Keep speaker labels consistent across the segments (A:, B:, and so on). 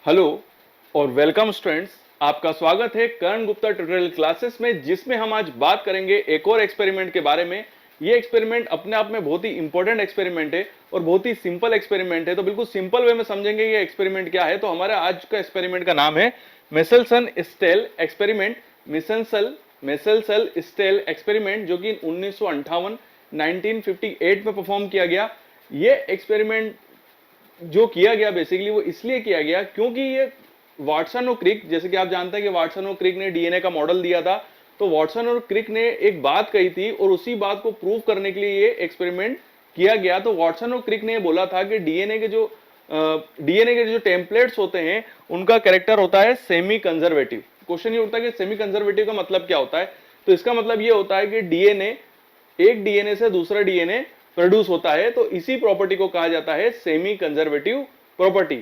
A: Hello और welcome students. आपका स्वागत है कर्ण गुप्ता ट्यूटोरियल क्लासेस में, जिसमें हम आज बात करेंगे एक और एक्सपेरिमेंट के बारे में। ये एक्सपेरिमेंट अपने आप में बहुत ही इंपॉर्टेंट एक्सपेरिमेंट है और बहुत ही सिंपल एक्सपेरिमेंट है। तो बिल्कुल सिंपल वे में समझेंगे ये एक्सपेरिमेंट क्या है। तो हमारा आज का एक्सपेरिमेंट का नाम है Meselson Stahl experiment. Meselson Stahl experiment जो कि 1958 में परफॉर्म किया गया। ये एक्सपेरिमेंट जो किया गया बेसिकली वो इसलिए किया गया क्योंकि ये वाटसन और क्रिक, जैसे कि आप जानते हैं कि वाटसन और क्रिक ने डीएनए का मॉडल दिया था। तो वाटसन और क्रिक ने एक बात कही थी और उसी बात को प्रूव करने के लिए ये एक्सपेरिमेंट किया गया। तो वाटसन और क्रिक ने बोला था कि डीएनए के जो टेम्पलेट्स होते हैं उनका कैरेक्टर होता है सेमी कंजर्वेटिव। क्वेश्चन ये उठता है कि सेमी कंजर्वेटिव का मतलब क्या होता है। तो इसका मतलब ये होता है कि एक डीएनए से दूसरा डीएनए प्रोड्यूस होता है। तो इसी प्रॉपर्टी को कहा जाता है सेमी कंजर्वेटिव प्रॉपर्टी।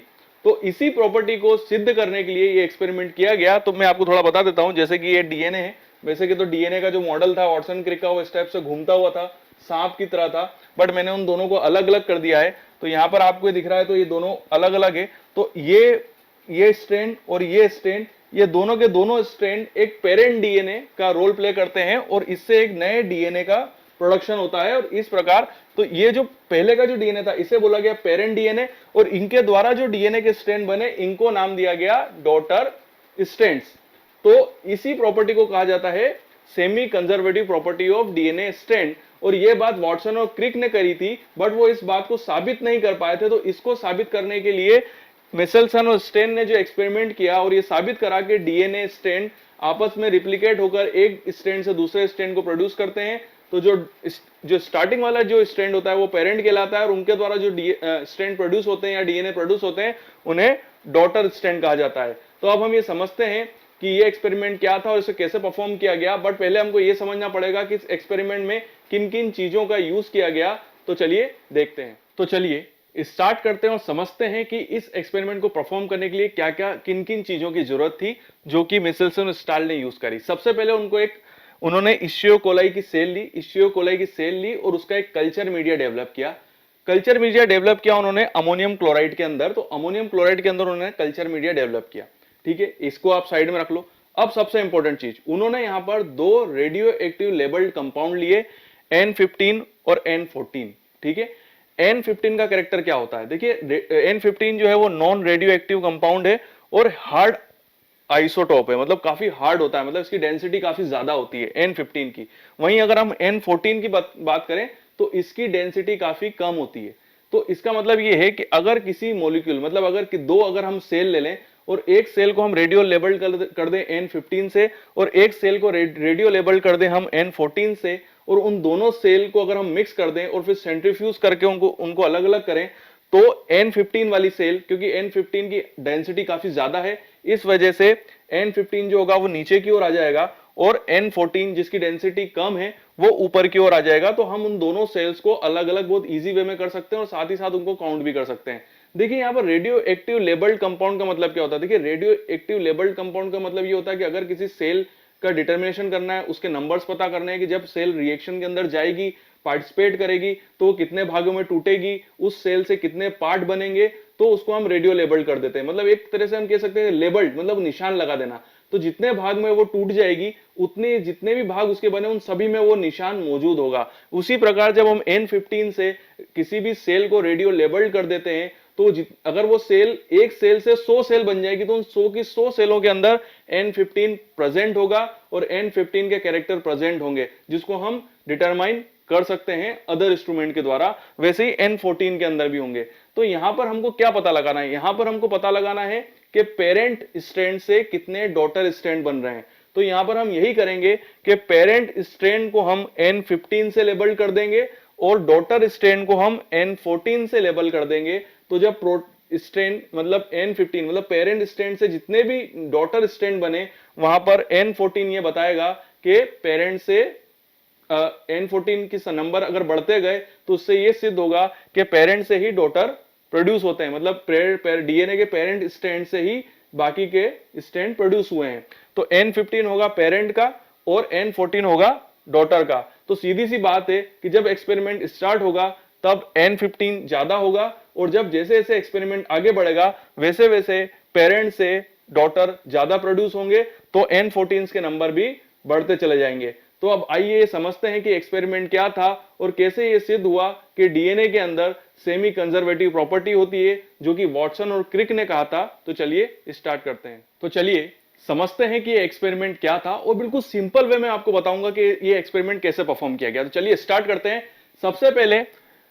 A: तो इसी प्रॉपर्टी को सिद्ध करने के लिए ये एक्सपेरिमेंट किया गया। तो मैं आपको थोड़ा बता देता हूं। जैसे कि ये डीएनए है, वैसे कि तो डीएनए का जो मॉडल था वाटसन क्रिक का, वो इस टाइप से घूमता हुआ था, सांप की तरह था, बट मैंने उन दोनों को अलग अलग कर दिया है। तो यहां पर आपको दिख रहा है, तो ये दोनों अलग अलग है। तो ये स्ट्रैंड और ये स्ट्रैंड, ये दोनों के दोनों स्ट्रैंड एक पेरेंट डीएनए का रोल प्ले करते हैं और इससे एक नए डीएनए का प्रोडक्शन होता है। और इस प्रकार तो ये जो पहले का जो डीएनए था इसे बोला गया पेरेंट डीएनए, और इनके द्वारा जो डीएनए के स्ट्रैंड बने इनको नाम दिया गया डॉटर स्ट्रैंड्स। तो इसी प्रॉपर्टी को कहा जाता है semi conservative property of DNA strand. और ये बात वाटसन और क्रिक ने करी थी, बट वो इस बात को साबित नहीं कर पाए थे। तो इसको साबित करने के लिए मेसेल्सन और स्टेन ने जो एक्सपेरिमेंट किया और ये साबित करा कि डीएनए स्ट्रैंड आपस में रिप्लिकेट होकर एक स्ट्रैंड से दूसरे स्ट्रैंड को प्रोड्यूस करते हैं। तो जो स्टार्टिंग वाला जो स्ट्रैंड होता है वो पेरेंट कहलाता है, और उनके द्वारा जो स्ट्रैंड प्रोड्यूस होते हैं या डीएनए प्रोड्यूस होते हैं उन्हें डॉटर स्ट्रैंड कहा जाता है। तो अब हम ये समझते हैं कि ये एक्सपेरिमेंट क्या था और इसे कैसे परफॉर्म किया गया। बट पहले हमको ये समझना पड़ेगा कि इस एक्सपेरिमेंट में किन किन चीजों का यूज किया गया। तो चलिए देखते हैं। तो चलिए स्टार्ट करते हैं और समझते हैं कि इस एक्सपेरिमेंट को परफॉर्म करने के लिए क्या क्या किन किन चीजों की जरूरत थी जो कि मेसेल्सन और स्टाल ने यूज करी। सबसे पहले उन्होंने इश्चियो कोलाई की सेल ली और उसका एक कल्चर मीडिया डेवलप किया उन्होंने अमोनियम क्लोराइड के अंदर। तो अमोनियम क्लोराइड के अंदर उन्होंने कल्चर मीडिया डेवलप किया। ठीक है, इसको आप साइड में रख लो। अब सबसे इंपॉर्टेंट चीज, उन्होंने यहां पर दो रेडियो एक्टिव लेबल्ड कंपाउंड लिए, N15 और N14। ठीक है, N15 का कैरेक्टर क्या होता है, देखिए N15 जो है वो नॉन रेडियो एक्टिव कंपाउंड है और हार्ड आइसोटोप है, मतलब काफी हार्ड होता है, मतलब इसकी डेंसिटी काफी ज्यादा होती है N15 की। वहीं अगर हम N14 की बात करें तो इसकी डेंसिटी काफी कम होती है। तो इसका मतलब ये है कि अगर किसी मॉलिक्यूल, मतलब अगर हम सेल ले लें और एक सेल को हम रेडियो लेबल कर दें N15 से और एक सेल को रेडियो लेबल कर दें हम N14 से, और उन दोनों सेल को अगर हम मिक्स कर दें और फिर सेंट्रीफ्यूज करके उनको अलग अलग करें, तो N15 वाली सेल, क्योंकि N15 की डेंसिटी काफी ज्यादा है, इस वजह से N15 जो होगा वो नीचे की ओर आ जाएगा और N14 जिसकी डेंसिटी कम है वो ऊपर की ओर आ जाएगा। तो हम उन दोनों सेल्स को अलग अलग बहुत इजी वे में कर सकते हैं और साथ ही साथ उनको काउंट भी कर सकते हैं। देखिए यहाँ पर रेडियो एक्टिव लेबल्ड कंपाउंड का मतलब क्या होता है। देखिए रेडियो एक्टिव लेबल्ड कंपाउंड का मतलब ये होता है कि अगर किसी सेल का डिटर्मिनेशन करना है, उसके नंबर्स पता करने हैं कि जब सेल रिएक्शन के अंदर जाएगी, पार्टिसिपेट करेगी, तो कितने भागों में टूटेगी, उस सेल से कितने पार्ट बनेंगे, तो उसको हम रेडियो लेबल्ड कर देते हैं। मतलब एक तरह से हम कह सकते हैं लेबल्ड मतलब निशान लगा देना। तो जितने भाग में वो टूट जाएगी उतने जितने भी भाग उसके बने उन सभी में वो निशान मौजूद होगा। उसी प्रकार जब हम N15 से किसी भी सेल को रेडियो लेबल्ड कर देते हैं तो अगर वो सेल एक सेल से 100 सेल बन जाएगी तो उन 100 की 100 सेलों के अंदर N15 प्रेजेंट होगा और N15 के कैरेक्टर प्रेजेंट होंगे, जिसको हम डिटरमाइन कर सकते हैं अदर इंस्ट्रूमेंट के द्वारा। वैसे ही N14 के अंदर भी होंगे। तो यहां पर हमको क्या पता लगाना है, यहां पर हमको पता लगाना है कि पेरेंट स्ट्रैंड से कितने डॉटर स्ट्रैंड बन रहे हैं। तो यहां पर हम यही करेंगे कि पेरेंट स्ट्रैंड को हम N15 से लेबल कर देंगे और डॉटर स्ट्रैंड को हम N14 से लेबल कर देंगे। तो जब स्ट्रैंड मतलब N15 मतलब पेरेंट स्ट्रैंड से जितने भी डॉटर स्ट्रैंड बने, वहां पर N14 ये बताएगा कि पेरेंट से N14 की नंबर अगर बढ़ते गए तो उससे ये सिद्ध होगा कि पेरेंट से ही डॉटर प्रोड्यूस होते हैं, मतलब डीएनए के पेरेंट स्ट्रैंड से ही बाकी के स्ट्रैंड प्रोड्यूस हुए हैं। तो N15 होगा पेरेंट का और N14 होगा डॉटर का। तो सीधी सी बात है कि जब एक्सपेरिमेंट स्टार्ट होगा तब N15 ज्यादा होगा और जब जैसे जैसे एक्सपेरिमेंट आगे बढ़ेगा वैसे वैसे पेरेंट से डॉटर ज्यादा प्रोड्यूस होंगे तो N14 के नंबर भी बढ़ते चले जाएंगे। तो अब आइए ये समझते हैं कि एक्सपेरिमेंट क्या था और कैसे ये सिद्ध हुआ कि डीएनए के अंदर सेमी कंजर्वेटिव प्रॉपर्टी होती है, जो कि वाटसन और क्रिक ने कहा था। तो चलिए स्टार्ट करते हैं। तो चलिए समझते हैं कि ये एक्सपेरिमेंट क्या था और बिल्कुल सिंपल वे में आपको बताऊंगा कि ये एक्सपेरिमेंट कैसे परफॉर्म किया गया। तो चलिए स्टार्ट करते हैं। सबसे पहले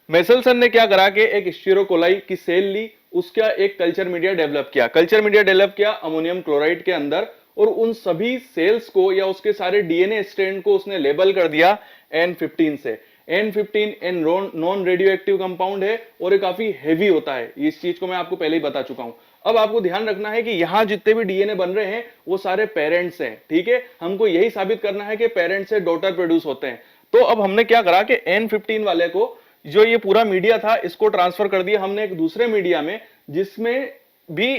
A: मेसेल्सन ने क्या करा कि एक स्टीरोकोलाई की सेल ली, उसका एक कल्चर मीडिया डेवलप किया। कल्चर मीडिया डेवलप किया अमोनियम क्लोराइड के अंदर, और उन सभी सेल्स को या उसके सारे डीएनए स्ट्रैंड को उसने लेबल कर दिया N15 से। N15 non radio active compound है और ये काफी हेवी होता है। इस चीज को मैं आपको पहले ही बता चुका हूं। अब आपको ध्यान रखना है कि यहां जितने भी डीएनए बन रहे हैं वो सारे पेरेंट्स हैं, ठीक है। हमको यही साबित करना है कि पेरेंट्स से डॉटर प्रोड्यूस होते हैं। तो अब हमने क्या करा कि N15 वाले को, जो ये पूरा मीडिया था, इसको ट्रांसफर कर दिया हमने एक दूसरे मीडिया में, जिसमें भी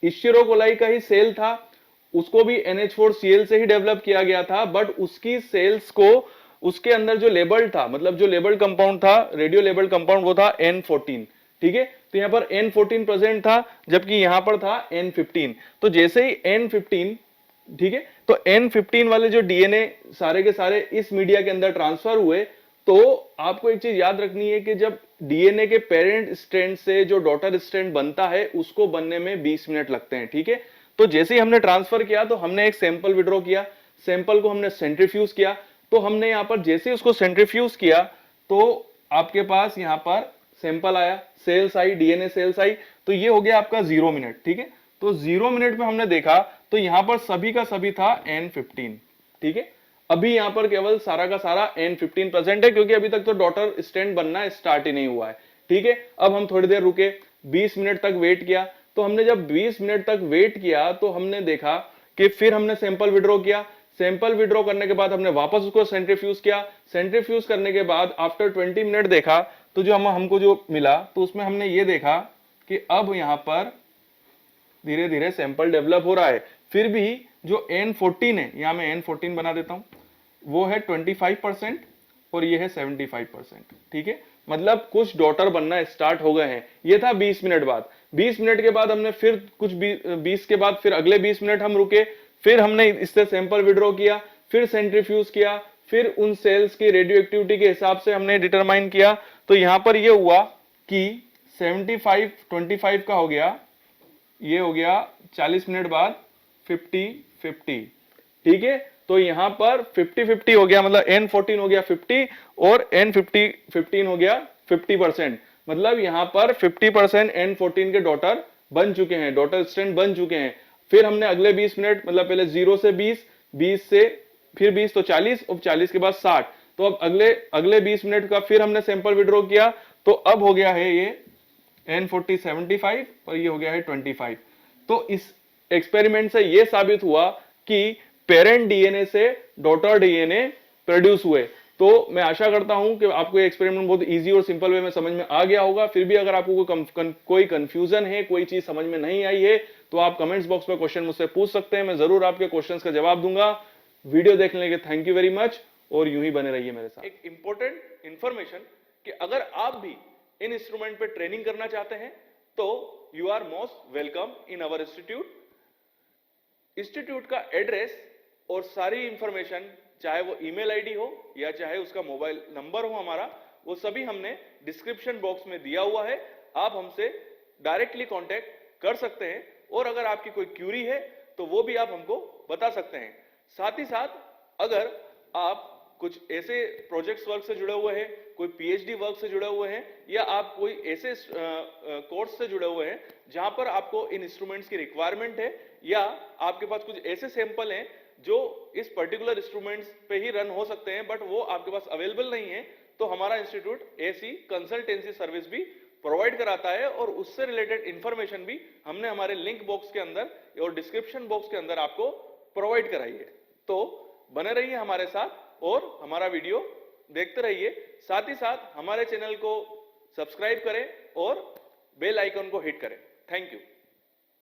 A: स्टीरोकोलाई का ही सेल था। उसको भी NH4Cl से ही डेवलप किया गया था, बट उसकी सेल्स को उसके अंदर जो लेबल था, मतलब जो लेबल कंपाउंड था, रेडियो लेबल कंपाउंड, वो था N14, ठीक है। तो यहां पर N14 प्रेजेंट था, जबकि यहां पर था N15। तो जैसे ही N15, ठीक है, तो N15 वाले जो डीएनए सारे के सारे इस मीडिया के अंदर ट्रांसफर हुए। तो आपको एक चीज याद रखनी है कि जब डीएनए के पेरेंट स्ट्रैंड से जो डॉटर स्ट्रैंड बनता है, उसको बनने में 20 मिनट लगते हैं, ठीक है। तो जैसे ही हमने ट्रांसफर किया तो हमने एक सैंपल विड्रॉ किया, सैंपल को हमने सेंट्रीफ्यूज किया। तो हमने यहां पर जैसे ही उसको सेंट्रीफ्यूज किया तो आपके पास यहां पर सैंपल आया, सेल्स आई, डीएनए सेल्स आई। तो ये हो गया आपका 0 मिनट, ठीक है। तो 0 मिनट में हमने देखा तो यहां पर सभी का सभी था N15, ठीक है। अभी यहां पर केवल सारा का सारा N15 प्रेजेंट है, क्योंकि अभी तक तो डॉटर स्ट्रैंड बनना स्टार्ट ही नहीं हुआ है, ठीक है। अब हम थोड़ी देर रुके, 20 मिनट तक वेट किया। तो हमने जब 20 मिनट तक वेट किया तो हमने देखा कि फिर हमने सैंपल विड्रॉ किया। सैंपल विड्रॉ करने के बाद हमने वापस उसको सेंट्रीफ्यूज किया। सेंट्रीफ्यूज करने के बाद आफ्टर 20 मिनट देखा तो जो हमको जो मिला, तो उसमें हमने ये देखा कि अब यहां पर धीरे धीरे सैंपल डेवलप हो रहा है। फिर भी जो N14 है, यहां मैं N14 बना देता हूं, वो है 25% और ये है 75%, ठीक है। मतलब कुछ डॉटर बनना स्टार्ट हो गए हैं। ये था 20 मिनट बाद। 20 मिनट के बाद हमने फिर कुछ 20 के बाद फिर अगले 20 मिनट हम रुके, फिर हमने इससे सैंपल विड्रॉ किया, फिर सेंट्रीफ्यूज किया, फिर उन सेल्स की रेडियो एक्टिविटी के हिसाब से हमने डिटरमाइन किया। तो यहां पर ये हुआ कि 75 25 का हो गया, ये हो गया 40 मिनट बाद 50-50, ठीक है। तो यहां पर 50-50 हो गया, मतलब N14 हो गया 50 और N15 हो गया 50%। मतलब यहां पर 50% N14 के डॉटर बन चुके हैं, डॉटर स्ट्रैंड बन चुके हैं। फिर हमने अगले 20 मिनट, मतलब पहले 0 से 20, 20 से फिर 20 तो 40 और 40 के बाद 60। तो अब अगले 20 मिनट का फिर हमने सैंपल विड्रॉ किया। तो अब हो गया है ये N40 75 और ये हो गया है 25। तो इस एक्सपेरिमेंट से ये साबित हुआ कि पेरेंट डीएनए से डॉटर डीएनए प्रोड्यूस हुए। तो मैं आशा करता हूं कि आपको ये एक्सपेरिमेंट बहुत इजी और सिंपल वे में समझ में आ गया होगा। फिर भी अगर आपको कोई कंफ्यूजन है, कोई चीज समझ में नहीं आई है, तो आप कमेंट्स बॉक्स में क्वेश्चन मुझसे पूछ सकते हैं। मैं जरूर आपके क्वेश्चंस का जवाब दूंगा। वीडियो देखने के थैंक यू वेरी मच और यूं ही बने रहिए मेरे साथ। एक इंपॉर्टेंट इंफॉर्मेशन कि अगर आप भी इन इंस्ट्रूमेंट पे ट्रेनिंग करना चाहते हैं तो you are most welcome in our institute. Institute का एड्रेस और सारी इंफॉर्मेशन, चाहे वो ईमेल आईडी हो या चाहे उसका मोबाइल नंबर हो हमारा, वो सभी हमने डिस्क्रिप्शन बॉक्स में दिया हुआ है। आप हमसे डायरेक्टली कांटेक्ट कर सकते हैं और अगर आपकी कोई क्यूरी है तो वो भी आप हमको बता सकते हैं। साथ ही साथ अगर आप कुछ ऐसे प्रोजेक्ट्स वर्क से जुड़े हुए हैं, कोई पीएचडी वर्क से जुड़े हुए हैं, या आप कोई ऐसे कोर्स से जुड़े हुए हैं जहां पर आपको इन इंस्ट्रूमेंट्स की रिक्वायरमेंट है, या आपके पास कुछ ऐसे सैंपल हैं जो इस पर्टिकुलर इंस्ट्रूमेंट्स पे ही रन हो सकते हैं बट वो आपके पास अवेलेबल नहीं है, तो हमारा इंस्टीट्यूट ऐसी कंसल्टेंसी सर्विस भी प्रोवाइड कराता है और उससे रिलेटेड इंफॉर्मेशन भी हमने हमारे लिंक बॉक्स के अंदर और डिस्क्रिप्शन बॉक्स के अंदर आपको प्रोवाइड कराई है। तो बने रहिए हमारे साथ और हमारा वीडियो देखते रहिए। साथ ही साथ हमारे चैनल को सब्सक्राइब करें और बेल आइकन को हिट करें। Thank you.